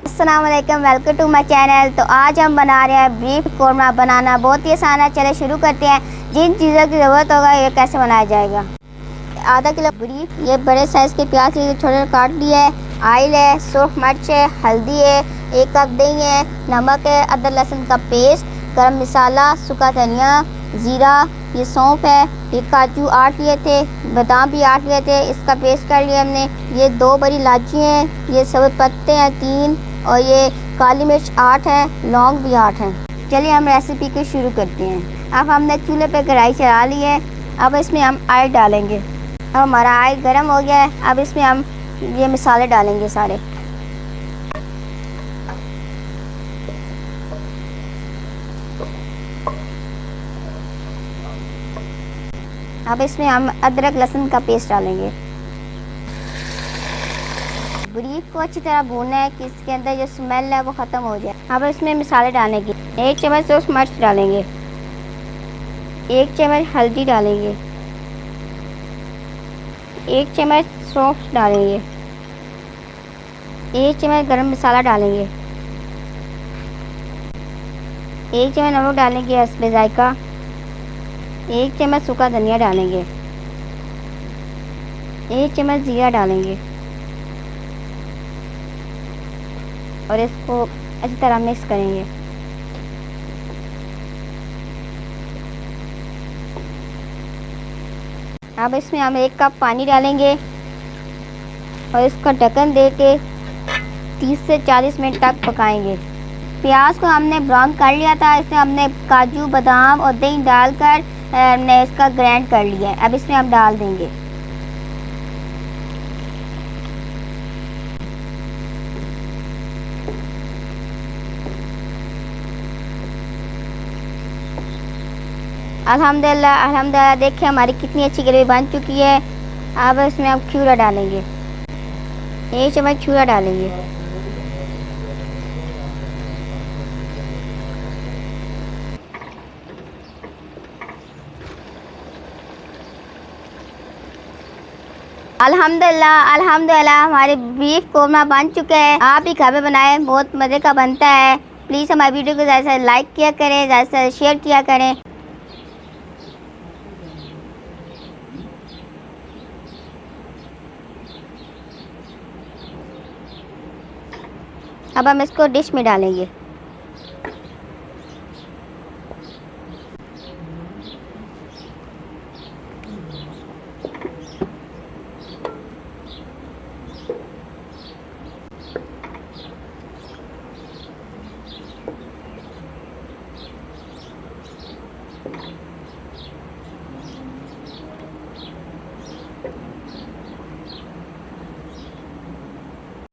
अस्सलाम वालेकुम, welcome to my channel. तो आज हम बना रहे हैं बीफ कोरमा। बनाना बहुत ही आसान है, चले शुरू करते हैं। जिन चीज़ों की ज़रूरत होगा ये कैसे बनाया जाएगा। आधा किलो बीफ, ये बड़े साइज़ के प्याज लिए छोटे काट लिए है, ऑयल है, सूख मिर्च है, हल्दी है, 1 कप दही है, नमक है, अदरक लहसुन का पेस्ट, गरम मसाला, सूखा धनिया, ज़ीरा, ये सौंफ है, ये काजू 8 लिए थे, बादाम भी 8 लिए थे, इसका पेस्ट कर लिया हमने। ये 2 बड़ी इलायची हैं, ये सब पत्ते हैं 3, और ये काली मिर्च 8 है, लौंग भी 8 हैं। चलिए हम रेसिपी को शुरू करते हैं। अब हमने चूल्हे पे कढ़ाई चढ़ा ली है। अब इसमें हम ऑयल डालेंगे। अब हमारा ऑयल गर्म हो गया है। अब इसमें हम ये मसाले डालेंगे सारे। अब इसमें हम अदरक लहसुन का पेस्ट डालेंगे। बीफ को अच्छी तरह भूनना है कि इसके अंदर जो स्मेल है वो ख़त्म हो जाए। अब इसमें मसाले डालेंगे। 1 चम्मच सूखी मिर्च डालेंगे, 1 चम्मच हल्दी डालेंगे, 1 चम्मच सौंफ डालेंगे, 1 चम्मच गरम मसाला डालेंगे, 1 चम्मच नमक डालेंगे हस्बे जायका, 1 चम्मच सूखा धनिया डालेंगे, 1 चम्मच जीरा डालेंगे और इसको अच्छी तरह मिक्स करेंगे। अब इसमें हम 1 कप पानी डालेंगे और इसका ढक्कन दे के 30 से 40 मिनट तक पकाएंगे। प्याज को हमने ब्राउन कर लिया था। इसमें हमने काजू बादाम और दही डालकर हमने इसका ग्राइंड कर लिया है। अब इसमें हम डाल देंगे। अल्हम्दुलिल्लाह अल्हम्दुलिल्लाह, देखिए हमारी कितनी अच्छी ग्रेवी बन चुकी है। अब इसमें हम खीरा डालेंगे, 1 चम्मच खीरा डालेंगे। अल्हम्दुलिल्लाह अल्हम्दुलिल्लाह, हमारे बीफ कोरमा बन चुके हैं। आप भी घर में बनाएं, बहुत मज़े का बनता है। प्लीज़ हमारी वीडियो को ज़्यादा से लाइक किया करें, ज़्यादा से शेयर किया करें। अब हम इसको डिश में डालेंगे।